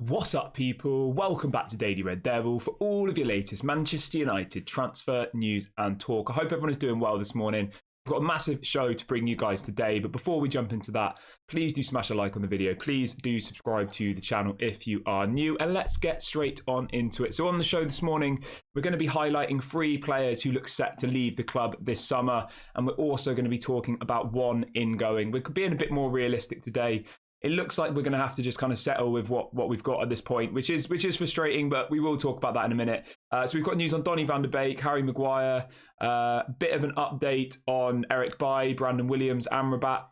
What's up, people? Welcome back to Daily Red Devil for all of your latest Manchester United transfer news and talk. I hope everyone is doing well this morning. We've got a massive show to bring you guys today, but before we jump into that, please do smash a like on the video. Please do subscribe to the channel if you are new, and let's get straight on into it. So on the show this morning, we're going to be highlighting 3 players who look set to leave the club this summer, and we're also going to be talking about 1 incoming. We're being a bit more realistic today. It looks like we're going to have to just kind of settle with what we've got at this point, which is frustrating, but we will talk about that in a minute. So we've got news on Donny van de Beek, Harry Maguire, bit of an update on Eric Bailly, Brandon Williams, Amrabat,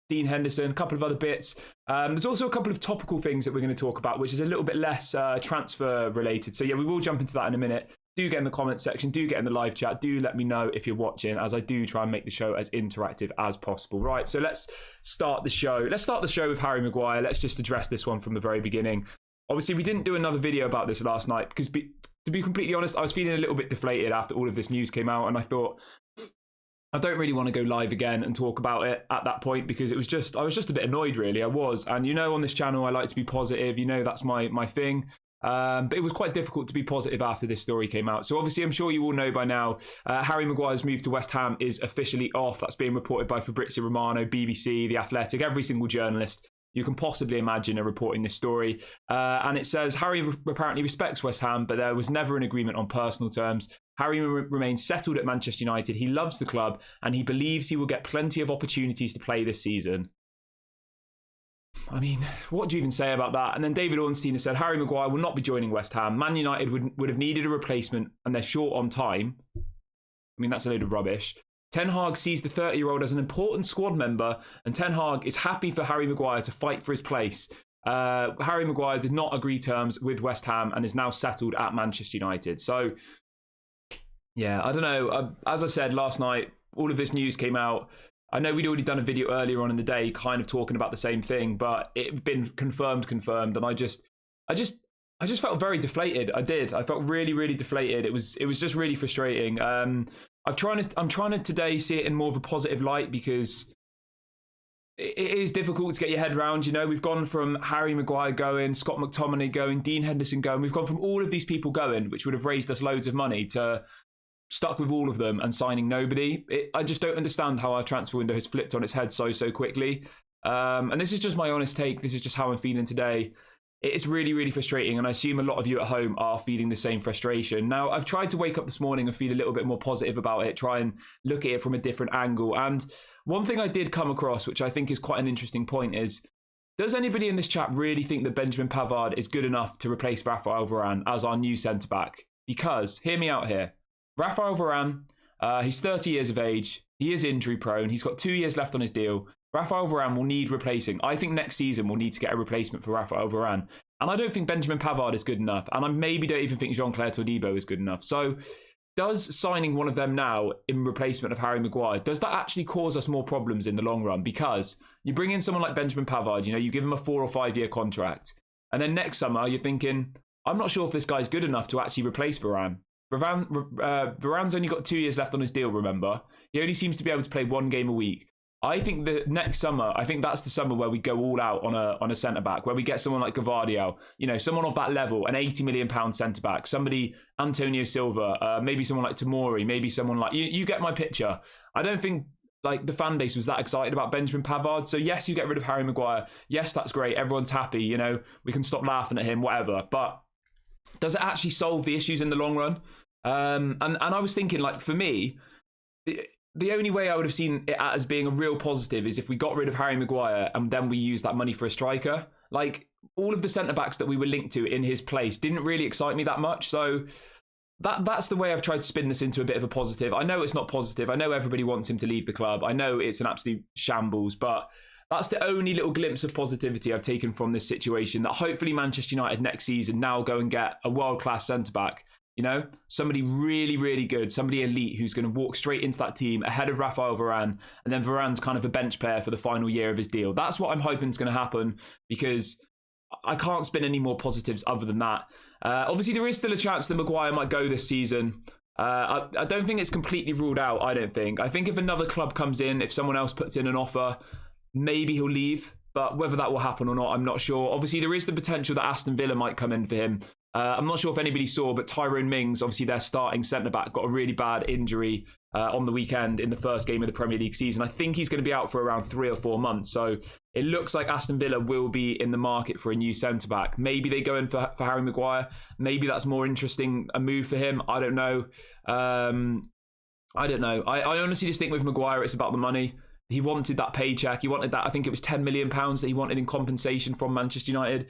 Dean Henderson, a couple of other bits. There's also a couple of topical things that we're going to talk about, which is a little bit less transfer related. So yeah, we will jump into that in a minute. Do get in the comments section, do get in the live chat, do let me know if you're watching, as I do try and make the show as interactive as possible. Right, so let's start the show. Let's start the show with Harry Maguire. Let's just address this one from the very beginning. Obviously, we didn't do another video about this last night because, to be completely honest, I was feeling a little bit deflated after all of this news came out, and I thought, I don't really want to go live again and talk about it at that point because I was just a bit annoyed, really. I was, and you know, on this channel, I like to be positive. You know, that's my thing. But it was quite difficult to be positive after this story came out. So obviously, I'm sure you all know by now, Harry Maguire's move to West Ham is officially off. That's being reported by Fabrizio Romano, BBC, The Athletic, every single journalist you can possibly imagine are reporting this story. And it says, Harry apparently respects West Ham, but there was never an agreement on personal terms. Harry remains settled at Manchester United. He loves the club, and he believes he will get plenty of opportunities to play this season. I mean, what do you even say about that? And then David Ornstein has said, Harry Maguire will not be joining West Ham. Man United would have needed a replacement, and they're short on time. I mean, that's a load of rubbish. Ten Hag sees the 30-year-old as an important squad member, and Ten Hag is happy for Harry Maguire to fight for his place. Harry Maguire did not agree terms with West Ham and is now settled at Manchester United. So, yeah, I don't know. As I said last night, all of this news came out. I know we'd already done a video earlier on in the day kind of talking about the same thing, but it had been confirmed, and I just felt very deflated. I did. I felt really, really deflated. It was just really frustrating. I'm trying to today see it in more of a positive light because it is difficult to get your head around. You know, we've gone from Harry Maguire going, Scott McTominay going, Dean Henderson going. We've gone from all of these people going, which would have raised us loads of money, to stuck with all of them and signing nobody. I just don't understand how our transfer window has flipped on its head so quickly. And this is just my honest take. This is just how I'm feeling today. It's really, really frustrating, and I assume a lot of you at home are feeling the same frustration. Now, I've tried to wake up this morning and feel a little bit more positive about it, try and look at it from a different angle. And one thing I did come across, which I think is quite an interesting point, is, does anybody in this chat really think that Benjamin Pavard is good enough to replace Raphael Varane as our new centre-back? Because, hear me out here, Raphael Varane, he's 30 years of age. He is injury prone. He's got 2 years left on his deal. Raphael Varane will need replacing. I think next season we'll need to get a replacement for Raphael Varane. And I don't think Benjamin Pavard is good enough. And I maybe don't even think Jean-Claire Todibo is good enough. So does signing one of them now in replacement of Harry Maguire, does that actually cause us more problems in the long run? Because you bring in someone like Benjamin Pavard, you know, you give him a 4 or 5 year contract. And then next summer you're thinking, I'm not sure if this guy's good enough to actually replace Varane. Varane's only got 2 years left on his deal, remember? He only seems to be able to play 1 game a week. I think the next summer, I think that's the summer where we go all out on a centre-back, where we get someone like Gavardio, you know, someone of that level, an £80 million centre-back, somebody, Antonio Silva, maybe someone like Tomori, maybe someone like, you get my picture. I don't think, like, the fan base was that excited about Benjamin Pavard. So yes, you get rid of Harry Maguire. Yes, that's great. Everyone's happy, you know, we can stop laughing at him, whatever. But does it actually solve the issues in the long run? And I was thinking, like, for me, the only way I would have seen it as being a real positive is if we got rid of Harry Maguire and then we used that money for a striker. Like, all of the centre-backs that we were linked to in his place didn't really excite me that much. So that's the way I've tried to spin this into a bit of a positive. I know it's not positive. I know everybody wants him to leave the club. I know it's an absolute shambles, but that's the only little glimpse of positivity I've taken from this situation, that hopefully Manchester United next season now go and get a world-class centre-back. You know, somebody really, really good, somebody elite who's going to walk straight into that team ahead of Raphael Varane, and then Varane's kind of a bench player for the final year of his deal. That's what I'm hoping is going to happen, because I can't spin any more positives other than that. Obviously, there is still a chance that Maguire might go this season. I don't think it's completely ruled out, I don't think. I think if another club comes in, if someone else puts in an offer, maybe he'll leave. but whether that will happen or not, I'm not sure. Obviously, there is the potential that Aston Villa might come in for him. I'm not sure if anybody saw, but Tyrone Mings, obviously their starting centre-back, got a really bad injury on the weekend in the first game of the Premier League season. I think he's going to be out for around 3 or 4 months. So it looks like Aston Villa will be in the market for a new centre-back. Maybe they go in for Harry Maguire. Maybe that's more interesting, a move for him. I don't know. I honestly just think with Maguire, it's about the money. He wanted that paycheck. He wanted that, I think it was £10 million that he wanted in compensation from Manchester United.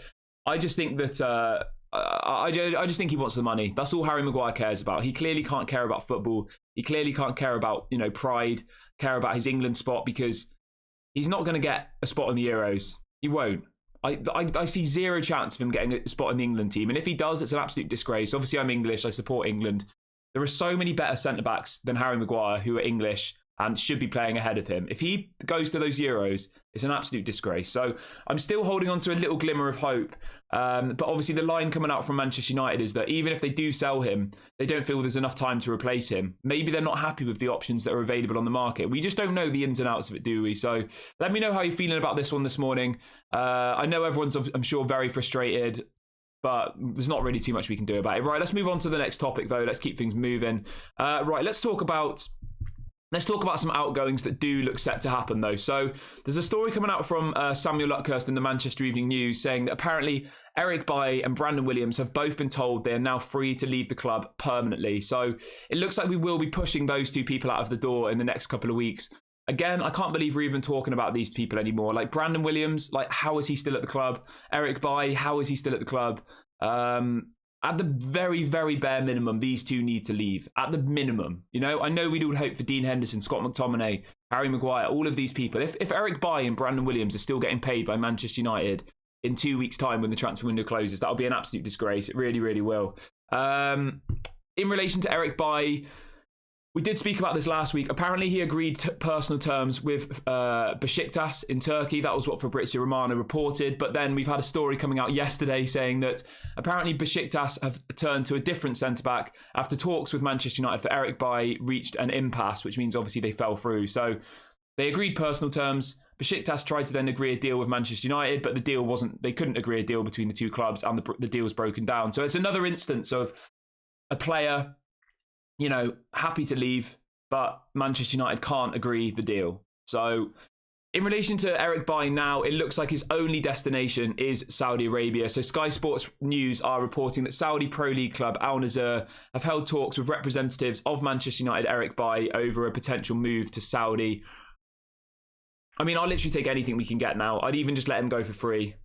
I just think that... I just think he wants the money. That's all Harry Maguire cares about. He clearly can't care about football. He clearly can't care about, pride, care about his England spot, because he's not going to get a spot in the Euros. He won't. I see zero chance of him getting a spot in the England team. And if he does, it's an absolute disgrace. Obviously, I'm English. I support England. There are so many better centre-backs than Harry Maguire who are English and should be playing ahead of him. If he goes to those Euros, it's an absolute disgrace. So I'm still holding on to a little glimmer of hope. But obviously the line coming out from Manchester United is that even if they do sell him, they don't feel there's enough time to replace him. Maybe they're not happy with the options that are available on the market. We just don't know the ins and outs of it, do we? So let me know how you're feeling about this one this morning. I know everyone's, I'm sure, very frustrated, but there's not really too much we can do about it. Right, let's move on to the next topic, though. Let's keep things moving. Right, let's talk about some outgoings that do look set to happen, though. So there's a story coming out from Samuel Luckhurst in the Manchester Evening News saying that apparently Eric Bailly and Brandon Williams have both been told they are now free to leave the club permanently. So it looks like we will be pushing those two people out of the door in the next couple of weeks. Again, I can't believe we're even talking about these people anymore. Like Brandon Williams, like how is he still at the club? Eric Bailly, how is he still at the club? At the very, very bare minimum, these two need to leave. At the minimum. I know we'd all hope for Dean Henderson, Scott McTominay, Harry Maguire, all of these people. If Eric Bailly and Brandon Williams are still getting paid by Manchester United in 2 weeks' time when the transfer window closes, that'll be an absolute disgrace. It really, really will. In relation to Eric Bailly, we did speak about this last week. Apparently, he agreed personal terms with Besiktas in Turkey. That was what Fabrizio Romano reported. But then we've had a story coming out yesterday saying that apparently Besiktas have turned to a different centre-back after talks with Manchester United for Eric Bailly reached an impasse, which means obviously they fell through. So they agreed personal terms. Besiktas tried to then agree a deal with Manchester United, but the deal wasn't, they couldn't agree a deal between the two clubs, and the deal was broken down. So it's another instance of a player, happy to leave, but Manchester United can't agree the deal. So in relation to Eric Bailly now, it looks like his only destination is Saudi Arabia. So Sky Sports News are reporting that Saudi Pro League club Al Nassr have held talks with representatives of Manchester United, Eric Bailly, over a potential move to Saudi. I mean, I'll literally take anything we can get now. I'd even just let him go for free.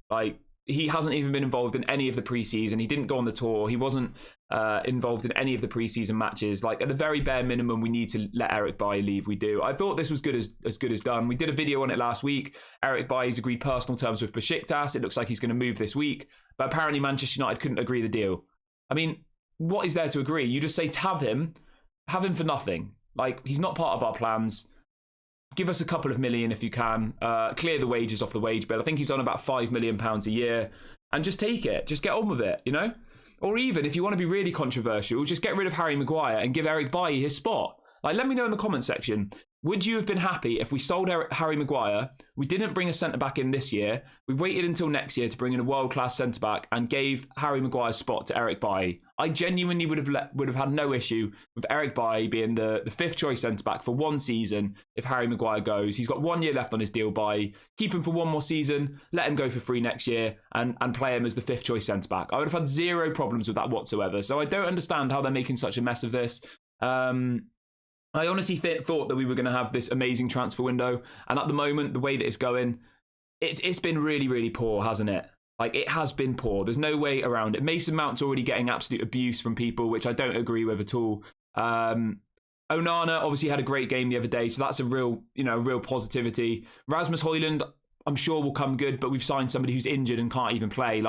He hasn't even been involved in any of the preseason. He didn't go on the tour. He wasn't involved in any of the preseason matches. At the very bare minimum, we need to let Eric Bailly leave. We do. I thought this was as good as done. We did a video on it last week. Eric Bailly's agreed personal terms with Besiktas. It looks like he's going to move this week. But apparently Manchester United couldn't agree the deal. I mean, what is there to agree? You just say to have him for nothing. He's not part of our plans. Give us a couple of million if you can. Clear the wages off the wage bill. I think he's on about £5 million a year. And just take it. Just get on with it, Or even, if you want to be really controversial, just get rid of Harry Maguire and give Eric Bailly his spot. Let me know in the comment section. Would you have been happy if we sold Harry Maguire, we didn't bring a centre-back in this year, we waited until next year to bring in a world-class centre-back and gave Harry Maguire's spot to Eric Bailly? I genuinely would have had no issue with Eric Bailly being the fifth choice centre-back for one season if Harry Maguire goes. He's got 1 year left on his deal. Bailly, keep him for one more season, let him go for free next year and play him as the fifth choice centre-back. I would have had zero problems with that whatsoever. So I don't understand how they're making such a mess of this. I honestly thought that we were going to have this amazing transfer window. And at the moment, the way that it's going, it's been really, really poor, hasn't it? It has been poor. There's no way around it. Mason Mount's already getting absolute abuse from people, which I don't agree with at all. Onana obviously had a great game the other day, so that's a real positivity. Rasmus Højlund, I'm sure will come good, but we've signed somebody who's injured and can't even play.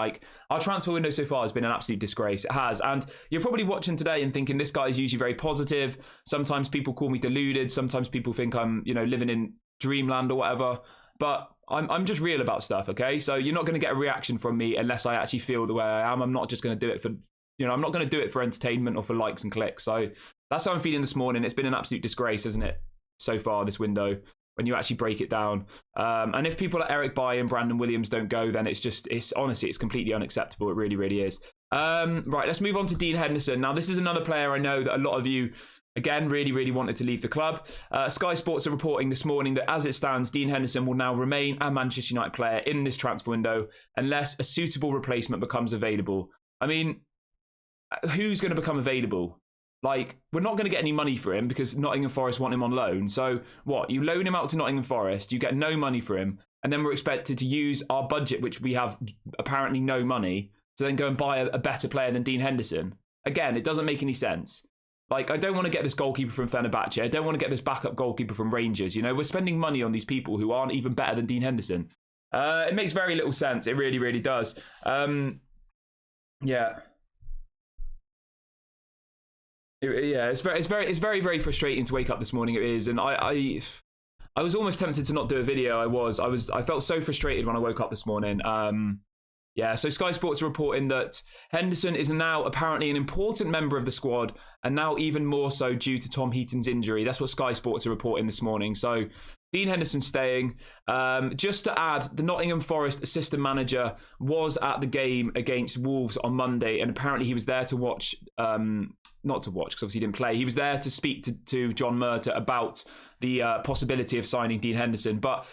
Our transfer window so far has been an absolute disgrace. It has. And you're probably watching today and thinking this guy is usually very positive. Sometimes people call me deluded. Sometimes people think I'm, living in dreamland or whatever. But I'm just real about stuff, okay? So you're not going to get a reaction from me unless I actually feel the way I am. I'm not just going to do it for, I'm not going to do it for entertainment or for likes and clicks. So that's how I'm feeling this morning. It's been an absolute disgrace, isn't it, so far, this window. when you actually break it down. And if people like Eric Bailly and Brandon Williams don't go, then it's honestly, it's completely unacceptable. It really, really is. Right, let's move on to Dean Henderson. Now, this is another player I know that a lot of you, again, really, really wanted to leave the club. Sky Sports are reporting this morning that as it stands, Dean Henderson will now remain a Manchester United player in this transfer window unless a suitable replacement becomes available. I mean, who's going to become available? Like, we're not going to get any money for him because Nottingham Forest want him on loan. So what? You loan him out to Nottingham Forest, you get no money for him, and then we're expected to use our budget, which we have apparently no money, to then go and buy a better player than Dean Henderson. Again, it doesn't make any sense. Like, I don't want to get this goalkeeper from Fenerbahce. I don't want to get this backup goalkeeper from Rangers. You know, we're spending money on these people who aren't even better than Dean Henderson. It makes very little sense. It really, really does. Yeah. It's very, very frustrating to wake up this morning. It is, and I was almost tempted to not do a video. I felt so frustrated when I woke up this morning. Yeah, so Sky Sports are reporting that Henderson is now apparently an important member of the squad, and now even more so due to Tom Heaton's injury. That's what Sky Sports are reporting this morning. So Dean Henderson staying. Just to add, the Nottingham Forest assistant manager was at the game against Wolves on Monday, and apparently he was there to watch, not to watch because obviously he didn't play. He was there to speak to John Murtagh about the possibility of signing Dean Henderson. But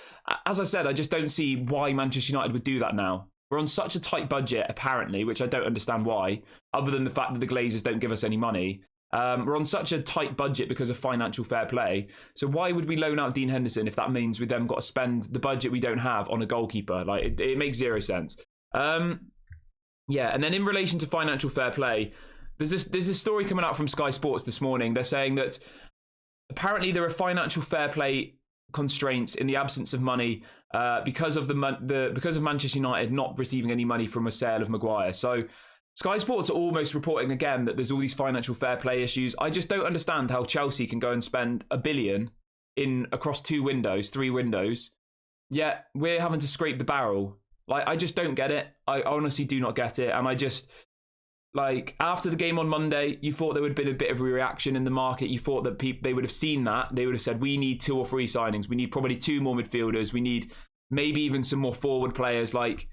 as I said, I just don't see why Manchester United would do that now. We're on such a tight budget, apparently, which I don't understand why, other than the fact that the Glazers don't give us any money. We're on such a tight budget because of financial fair play. So why would we loan out Dean Henderson if that means we then got to spend the budget we don't have on a goalkeeper? Like, it makes zero sense. Yeah, and then in relation to financial fair play, there's this story coming out from Sky Sports this morning. They're saying that apparently there are financial fair play constraints in the absence of money because of Manchester United not receiving any money from a sale of Maguire. So Sky Sports are almost reporting again that there's all these financial fair play issues. I just don't understand how Chelsea can go and spend $1 billion across 3 windows, yet we're having to scrape the barrel. Like, I just don't get it. I honestly do not get it. And I just, like, after the game on Monday, you thought there would have been a bit of a reaction in the market. You thought that they would have seen that. They would have said, we need 2 or 3 signings. We need probably 2 more midfielders. We need maybe even some more forward players. Like,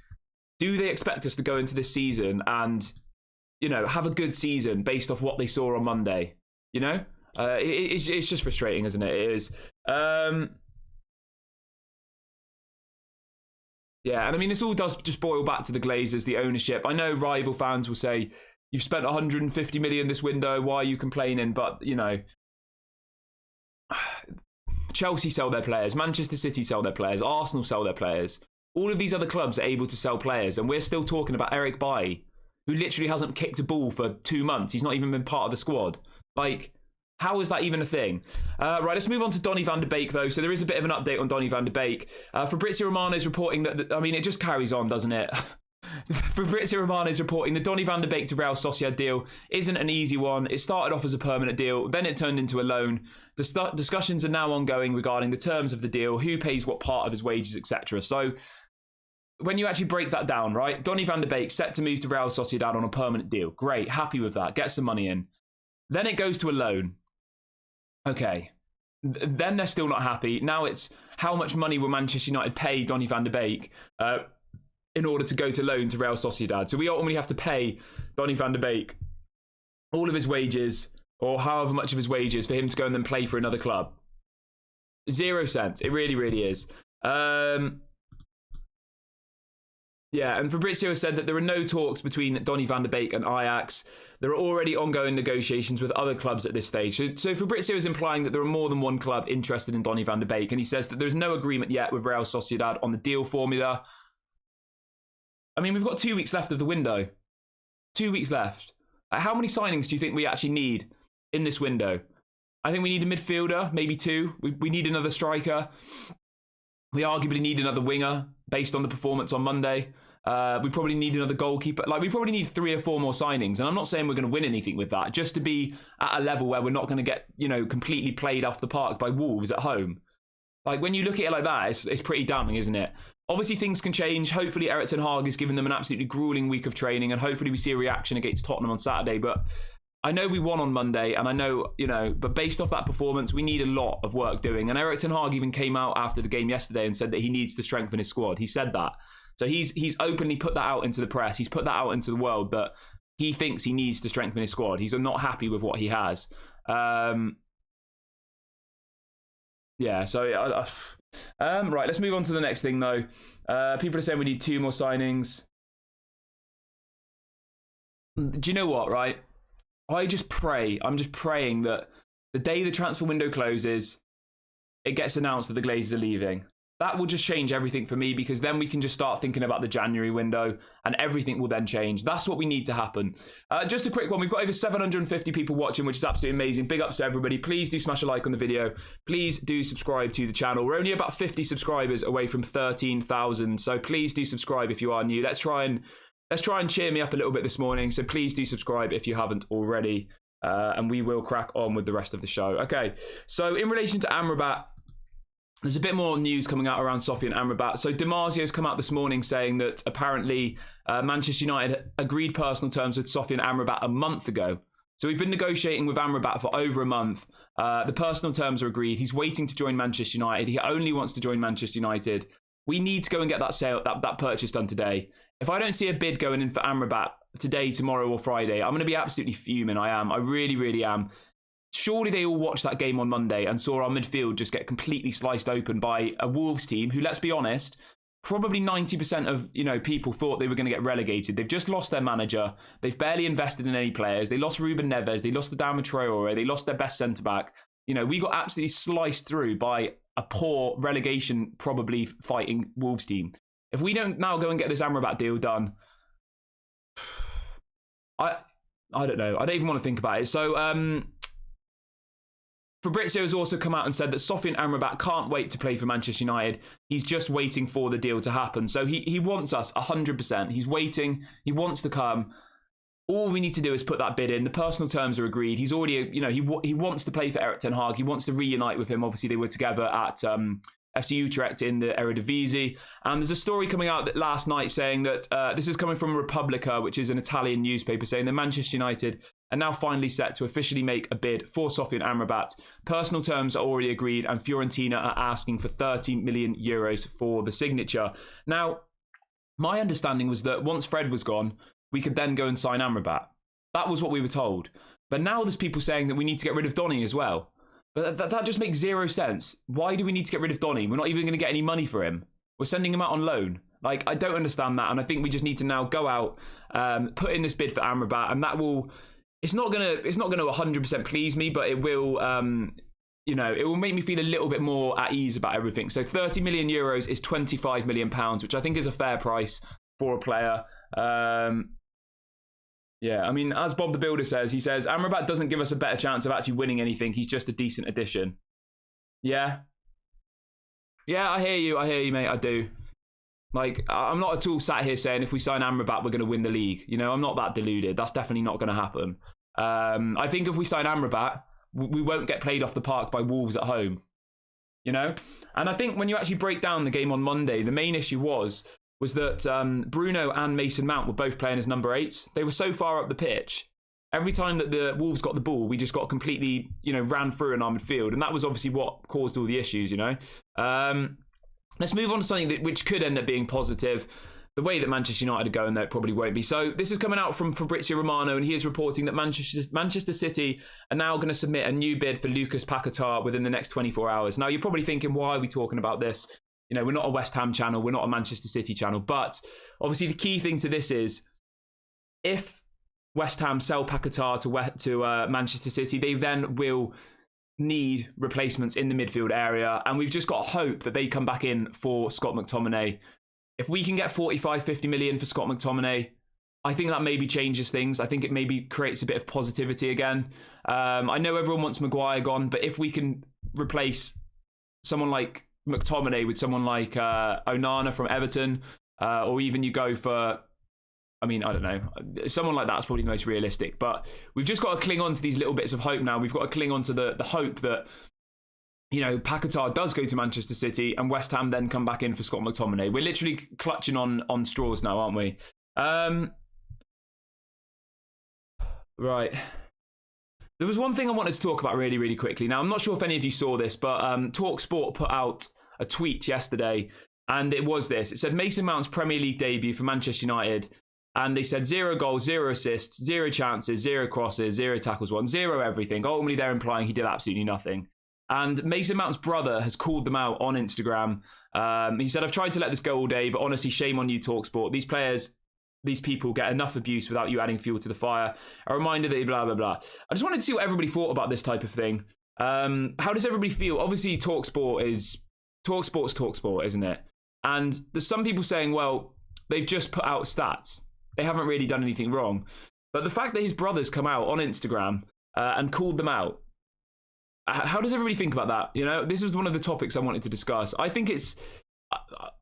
do they expect us to go into this season and, you know, have a good season based off what they saw on Monday? You know? It's just frustrating, isn't it? It is. Yeah, and I mean, this all does just boil back to the Glazers, the ownership. I know rival fans will say, you've spent 150 million this window, why are you complaining? But, you know, Chelsea sell their players, Manchester City sell their players, Arsenal sell their players. All of these other clubs are able to sell players, and we're still talking about Eric Bailly, who literally hasn't kicked a ball for 2 months. He's not even been part of the squad. Like, how is that even a thing? Right, let's move on to Donny van de Beek, though. So there is a bit of an update on Donny van de Beek. Fabrizio Romano is reporting that, I mean, it just carries on, doesn't it? Fabrizio Romano is reporting the Donny van de Beek to Real Sociedad deal isn't an easy one. It started off as a permanent deal, then it turned into a loan. Discussions are now ongoing regarding the terms of the deal, who pays what part of his wages, etc. So when you actually break that down, right? Donny van de Beek set to move to Real Sociedad on a permanent deal. Great, happy with that. Get some money in. Then it goes to a loan. Okay. Then they're still not happy. Now it's how much money will Manchester United pay Donny van de Beek in order to go to loan to Real Sociedad. So we ultimately have to pay Donny van de Beek all of his wages, or however much of his wages, for him to go and then play for another club. 0 cents. It really, really is. Yeah, and Fabrizio has said that there are no talks between Donny van de Beek and Ajax. There are already ongoing negotiations with other clubs at this stage. So Fabrizio is implying that there are more than one club interested in Donny van de Beek, and he says that there's no agreement yet with Real Sociedad on the deal formula. I mean, we've got 2 weeks left of the window. 2 weeks left. How many signings do you think we actually need in this window? I think we need a midfielder, maybe 2. We need another striker. We arguably need another winger based on the performance on Monday. We probably need another goalkeeper. Like, we probably need 3 or 4 more signings. And I'm not saying we're going to win anything with that, just to be at a level where we're not going to get, you know, completely played off the park by Wolves at home. Like, when you look at it like that, it's pretty damning, isn't it? Obviously, things can change. Hopefully, Eric Ten Hag is giving them an absolutely grueling week of training, and hopefully we see a reaction against Tottenham on Saturday. But I know we won on Monday, and I know, but based off that performance, we need a lot of work doing. And Erik ten Hag even came out after the game yesterday and said that he needs to strengthen his squad. He said that. So he's openly put that out into the press. He's put that out into the world that he thinks he needs to strengthen his squad. He's not happy with what he has. Yeah, so... right, let's move on to the next thing, though. People are saying we need 2 more signings. Do you know what, right? I'm just praying that the day the transfer window closes, it gets announced that the Glazers are leaving. That will just change everything for me, because then we can just start thinking about the January window and everything will then change. That's what we need to happen. Just a quick one. We've got over 750 people watching, which is absolutely amazing. Big ups to everybody. Please do smash a like on the video. Please do subscribe to the channel. We're only about 50 subscribers away from 13,000. So please do subscribe if you are new. Let's try and cheer me up a little bit this morning. So please do subscribe if you haven't already. And we will crack on with the rest of the show. Okay, so in relation to Amrabat, there's a bit more news coming out around Sofyan Amrabat. So DiMarzio's come out this morning saying that apparently Manchester United agreed personal terms with Sofyan Amrabat a month ago. So we've been negotiating with Amrabat for over a month. The personal terms are agreed. He's waiting to join Manchester United. He only wants to join Manchester United. We need to go and get that sale, that purchase done today. If I don't see a bid going in for Amrabat today, tomorrow or Friday, I'm going to be absolutely fuming. I am. I really, really am. Surely they all watched that game on Monday and saw our midfield just get completely sliced open by a Wolves team who, let's be honest, probably 90% of people thought they were going to get relegated. They've just lost their manager. They've barely invested in any players. They lost Ruben Neves. They lost Adama Traore. They lost their best centre-back. We got absolutely sliced through by a poor relegation, probably fighting Wolves team. If we don't now go and get this Amrabat deal done, I don't know. I don't even want to think about it. So, Fabrizio has also come out and said that Sofyan Amrabat can't wait to play for Manchester United. He's just waiting for the deal to happen. So he wants us 100%. He's waiting. He wants to come. All we need to do is put that bid in. The personal terms are agreed. He's already, he wants to play for Erik ten Hag. He wants to reunite with him. Obviously, they were together at FC Utrecht in the Eredivisie. And there's a story coming out last night saying that this is coming from Repubblica, which is an Italian newspaper, saying that Manchester United are now finally set to officially make a bid for Sofyan Amrabat. Personal terms are already agreed, and Fiorentina are asking for 30 million euros for the signature. Now, my understanding was that once Fred was gone, we could then go and sign Amrabat. That was what we were told. But now there's people saying that we need to get rid of Donny as well. But that just makes zero sense. Why do we need to get rid of Donny? We're not even going to get any money for him. We're sending him out on loan. I don't understand that. And I think we just need to now go out, put in this bid for Amrabat, and that will... It's not gonna 100% please me, but it will, it will make me feel a little bit more at ease about everything. So 30 million euros is 25 million pounds, which I think is a fair price for a player. Yeah, I mean, as Bob the Builder says, he says, Amrabat doesn't give us a better chance of actually winning anything. He's just a decent addition. Yeah. Yeah, I hear you, mate, I do. I'm not at all sat here saying if we sign Amrabat, we're going to win the league. I'm not that deluded. That's definitely not going to happen. I think if we sign Amrabat, we won't get played off the park by Wolves at home. And I think when you actually break down the game on Monday, the main issue was that Bruno and Mason Mount were both playing as number 8s. They were so far up the pitch. Every time that the Wolves got the ball, we just got completely, ran through in our midfield. And that was obviously what caused all the issues, Let's move on to something which could end up being positive. The way that Manchester United are going, though, it probably won't be. So this is coming out from Fabrizio Romano, and he is reporting that Manchester City are now going to submit a new bid for Lucas Paquetá within the next 24 hours. Now, you're probably thinking, why are we talking about this? We're not a West Ham channel. We're not a Manchester City channel. But obviously the key thing to this is if West Ham sell Paquetá to Manchester City, they then will need replacements in the midfield area. And we've just got to hope that they come back in for Scott McTominay. If we can get 45, 50 million for Scott McTominay, I think that maybe changes things. I think it maybe creates a bit of positivity again. I know everyone wants Maguire gone, but if we can replace someone like McTominay with someone like Onana from Everton, or even you go for, I don't know, someone like that's probably the most realistic. But we've just got to cling on to these little bits of hope now. We've got to cling on to the hope that, Paquetá does go to Manchester City and West Ham then come back in for Scott McTominay. We're literally clutching on straws now, aren't we? Right. There was one thing I wanted to talk about really, really quickly. Now, I'm not sure if any of you saw this, but TalkSport put out a tweet yesterday, and it was this. It said, Mason Mount's Premier League debut for Manchester United, and they said 0 goals, 0 assists, 0 chances, 0 crosses, 0 tackles won, 0 everything. Ultimately, they're implying he did absolutely nothing. And Mason Mount's brother has called them out on Instagram. He said, I've tried to let this go all day, but honestly, shame on you, TalkSport. These players... These people get enough abuse without you adding fuel to the fire. A reminder that blah, blah, blah. I just wanted to see what everybody thought about this type of thing. How does everybody feel? Obviously, TalkSport's TalkSport, isn't it? And there's some people saying, well, they've just put out stats. They haven't really done anything wrong. But the fact that his brother's come out on Instagram and called them out, how does everybody think about that? You know, this was one of the topics I wanted to discuss. I think it's...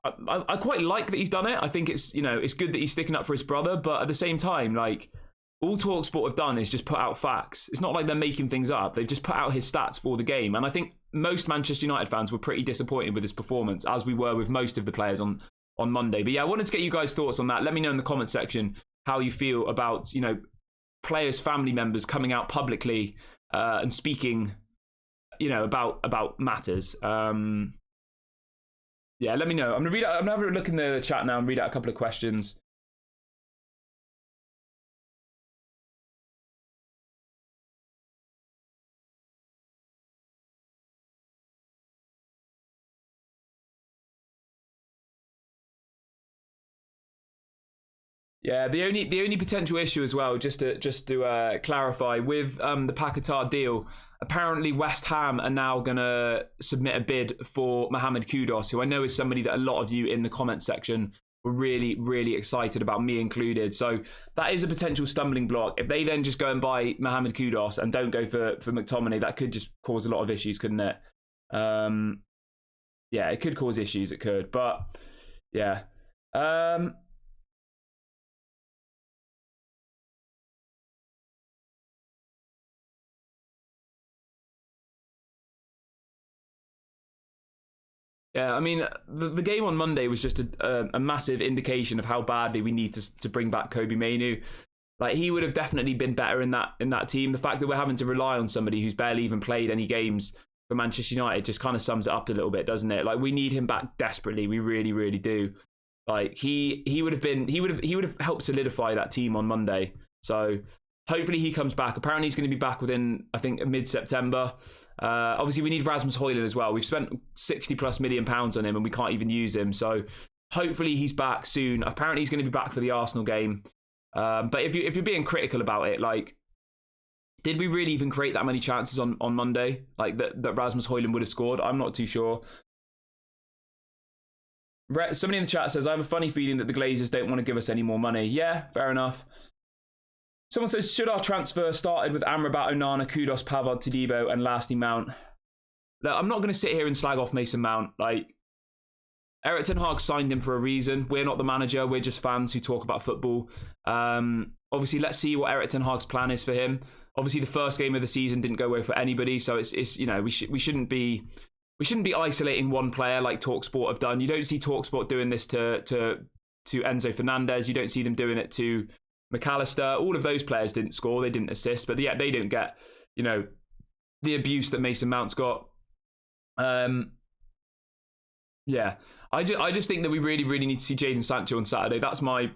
I quite like that he's done it. I think it's, you know, it's good that he's sticking up for his brother, but at the same time, like, all TalkSport have done is just put out facts. It's not like they're making things up. They've just put out his stats for the game. And I think most Manchester United fans were pretty disappointed with his performance, as we were with most of the players on Monday. But yeah, I wanted to get you guys' thoughts on that. Let me know in the comment section how you feel about, you know, players' family members coming out publicly and speaking, you know, about matters. Yeah, let me know. I'm gonna have a look in the chat now and read out a couple of questions. Yeah, the only potential issue as well, just to clarify, with the qatar deal, apparently West Ham are now going to submit a bid for Mohamed Kudus, who I know is somebody that a lot of you in the comment section were really, really excited about, me included. So that is a potential stumbling block. If they then just go and buy Mohamed Kudus and don't go for McTominay, that could just cause a lot of issues, couldn't it? Yeah, it could cause issues, it could. But, yeah. Yeah, I mean, the game on Monday was just a massive indication of how badly we need to bring back Kobe Mainoo. Like, he would have definitely been better in that team. The fact that we're having to rely on somebody who's barely even played any games for Manchester United just kind of sums it up a little bit, doesn't it? Like, we need him back desperately. We really, really do. Like, he would have helped solidify that team on Monday. So hopefully he comes back. Apparently he's going to be back within, I think, mid-September. Obviously, we need Rasmus Højlund as well. We've spent £60+ million on him and we can't even use him. So hopefully he's back soon. Apparently he's going to be back for the Arsenal game. But if you're being critical about it, like, did we really even create that many chances on Monday? Like, that Rasmus Højlund would have scored? I'm not too sure. Somebody in the chat says, I have a funny feeling that the Glazers don't want to give us any more money. Yeah, fair enough. Someone says, should our transfer started with Amrabat, Onana, Kudus, Pavard, Todibo, and lastly Mount? Look, I'm not going to sit here and slag off Mason Mount. Like, Erik ten Hag signed him for a reason. We're not the manager. We're just fans who talk about football. Obviously, let's see what Erik ten Hag's plan is for him. Obviously, the first game of the season didn't go well for anybody, so it's you know, we shouldn't be isolating one player like TalkSport have done. You don't see TalkSport doing this to Enzo Fernandez. You don't see them doing it to McAllister. All of those players didn't score, they didn't assist, but yeah, they don't get, you know, the abuse that Mason Mount's got. Yeah, I just think that we really, really need to see Jadon Sancho on Saturday. That's my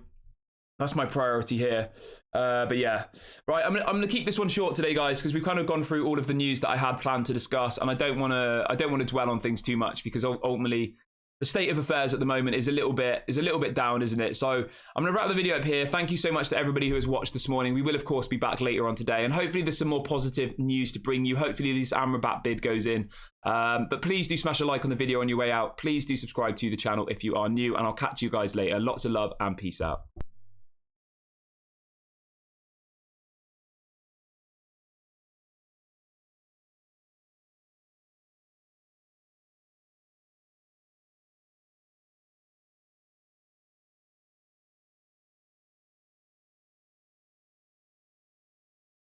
priority here. But yeah, right. I'm gonna keep this one short today, guys, because we've kind of gone through all of the news that I had planned to discuss, and I don't want to dwell on things too much, because ultimately the state of affairs at the moment is a little bit down, isn't it? So I'm going to wrap the video up here. Thank you so much to everybody who has watched this morning. We will, of course, be back later on today, and hopefully there's some more positive news to bring you. Hopefully this Amrabat bid goes in. But please do smash a like on the video on your way out. Please do subscribe to the channel if you are new, and I'll catch you guys later. Lots of love and peace out.